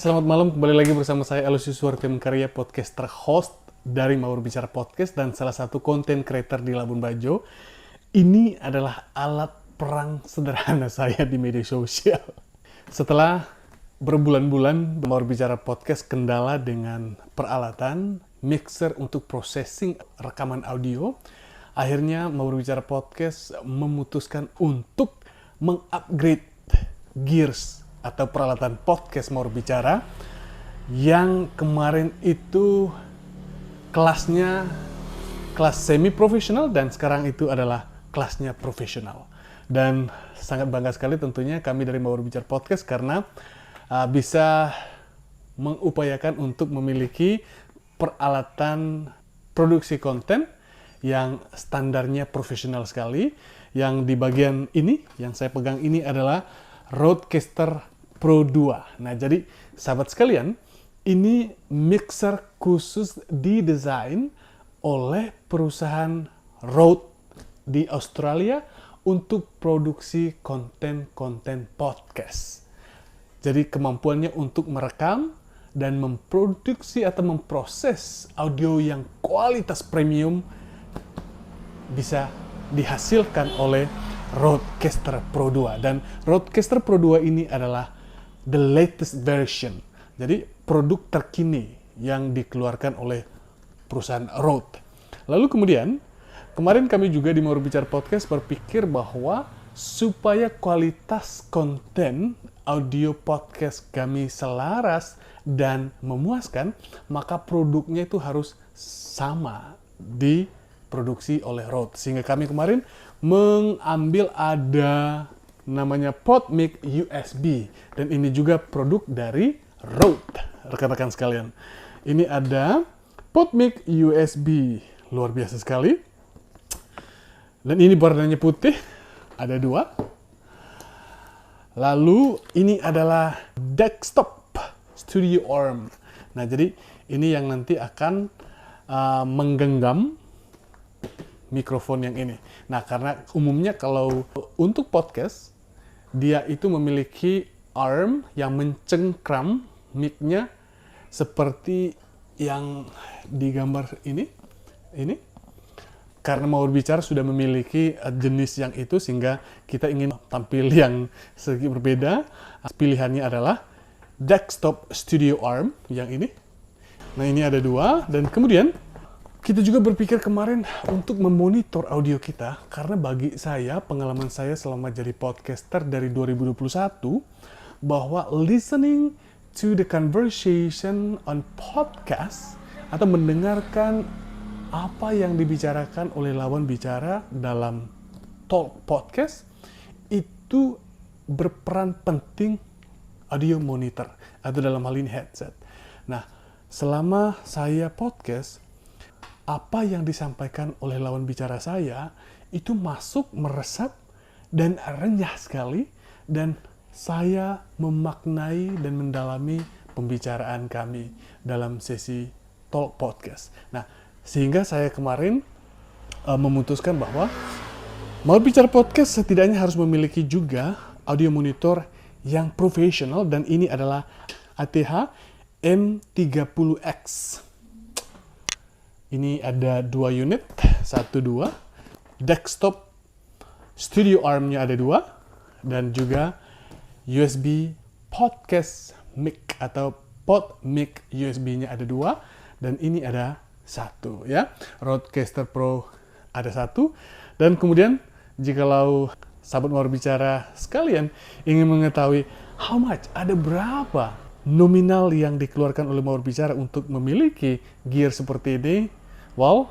selamat malam. Kembali lagi bersama saya Alusius Suwarti Karya, podcaster host dari Mawar Bicara Podcast dan salah satu content creator di Labuan Bajo. Ini adalah alat perang sederhana saya di media sosial. Setelah berbulan-bulan Mawar Bicara Podcast kendala dengan peralatan, mixer untuk processing rekaman audio, akhirnya Mawar Bicara Podcast memutuskan untuk mengupgrade gears atau peralatan podcast Mawar Bicara yang kemarin itu kelasnya kelas semi profesional dan sekarang itu adalah kelasnya profesional. Dan sangat bangga sekali tentunya kami dari Mawar Bicara Podcast karena bisa mengupayakan untuk memiliki peralatan produksi konten yang standarnya profesional sekali. Yang di bagian ini yang saya pegang ini adalah Rodecaster Pro 2. Nah, jadi sahabat sekalian, ini mixer khusus didesain oleh perusahaan Rode di Australia untuk produksi konten-konten podcast. Jadi kemampuannya untuk merekam dan memproduksi atau memproses audio yang kualitas premium bisa dihasilkan oleh Rodecaster Pro 2. Dan Rodecaster Pro 2 ini adalah the latest version. Jadi produk terkini yang dikeluarkan oleh perusahaan Rode. Lalu kemudian, kemarin kami juga di Mawar Bicara Podcast berpikir bahwa supaya kualitas konten audio podcast kami selaras dan memuaskan, maka produknya itu harus sama diproduksi oleh Rode. Sehingga kami kemarin mengambil ada namanya PodMic USB dan ini juga produk dari Rode, rekan-rekan sekalian. Ini ada PodMic USB, luar biasa sekali. Dan ini warnanya putih, ada 2. Lalu ini adalah desktop studio arm. Nah, jadi ini yang nanti akan menggenggam mikrofon yang ini. Nah, karena umumnya kalau untuk podcast, dia itu memiliki arm yang mencengkram mic-nya seperti yang digambar ini. Karena Mawar Bicara sudah memiliki jenis yang itu, sehingga kita ingin tampil yang sedikit berbeda. Pilihannya adalah desktop studio arm yang ini. Nah, ini ada 2, dan kemudian kita juga berpikir kemarin untuk memonitor audio kita, karena bagi saya, pengalaman saya selama jadi podcaster dari 2021, bahwa listening to the conversation on podcast, atau mendengarkan apa yang dibicarakan oleh lawan bicara dalam talk podcast, itu berperan penting audio monitor, atau dalam hal ini headset. Nah, selama saya podcast, apa yang disampaikan oleh lawan bicara saya itu masuk, meresap, dan renyah sekali, dan saya memaknai dan mendalami pembicaraan kami dalam sesi talk podcast. Nah, sehingga saya kemarin memutuskan bahwa Mawar Bicara Podcast setidaknya harus memiliki juga audio monitor yang profesional, dan ini adalah ATH M30X. Ini ada 2 unit, 1, 2. Desktop studio arm-nya ada 2. Dan juga USB podcast mic atau PodMic USB-nya ada 2. Dan ini ada 1 ya. Rodecaster Pro ada 1. Dan kemudian jikalau sahabat Mawar Bicara sekalian ingin mengetahui how much, ada berapa nominal yang dikeluarkan oleh Mawar Bicara untuk memiliki gear seperti ini, wow,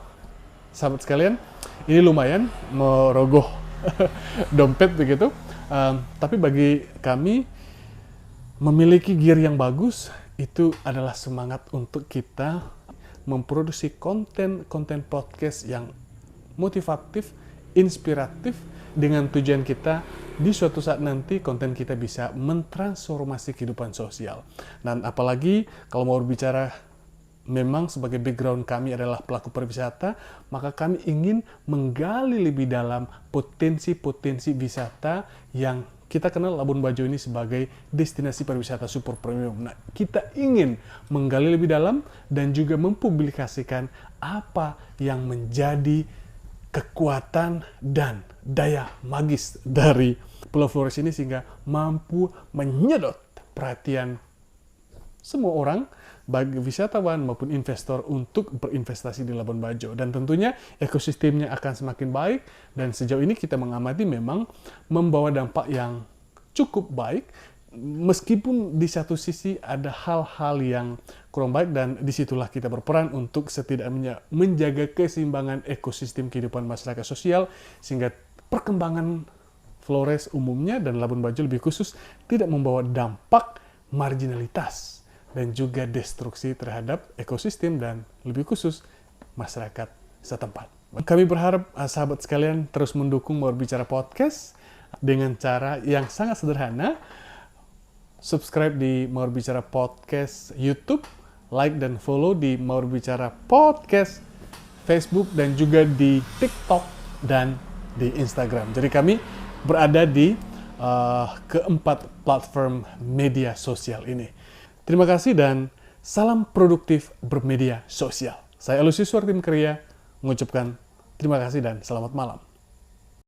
sahabat sekalian, ini lumayan merogoh dompet begitu. Tapi bagi kami, memiliki gear yang bagus itu adalah semangat untuk kita memproduksi konten podcast yang motivatif, inspiratif, dengan tujuan kita di suatu saat nanti konten kita bisa mentransformasi kehidupan sosial. Dan apalagi kalau Mawar Bicara memang sebagai background kami adalah pelaku pariwisata, maka kami ingin menggali lebih dalam potensi-potensi wisata yang kita kenal Labuan Bajo ini sebagai destinasi pariwisata super premium. Nah, kita ingin menggali lebih dalam dan juga mempublikasikan apa yang menjadi kekuatan dan daya magis dari Pulau Flores ini sehingga mampu menyedot perhatian semua orang, baik wisatawan maupun investor untuk berinvestasi di Labuan Bajo. Dan tentunya ekosistemnya akan semakin baik dan sejauh ini kita mengamati memang membawa dampak yang cukup baik meskipun di satu sisi ada hal-hal yang kurang baik dan disitulah kita berperan untuk setidaknya menjaga keseimbangan ekosistem kehidupan masyarakat sosial sehingga perkembangan Flores umumnya dan Labuan Bajo lebih khusus tidak membawa dampak marginalitas dan juga destruksi terhadap ekosistem dan lebih khusus masyarakat setempat. Kami berharap sahabat sekalian terus mendukung Mawar Bicara Podcast dengan cara yang sangat sederhana. Subscribe di Mawar Bicara Podcast YouTube, like dan follow di Mawar Bicara Podcast Facebook dan juga di TikTok dan di Instagram. Jadi kami berada di keempat platform media sosial ini. Terima kasih dan salam produktif bermedia sosial. Saya Alusius Wartim Kerja mengucapkan terima kasih dan selamat malam.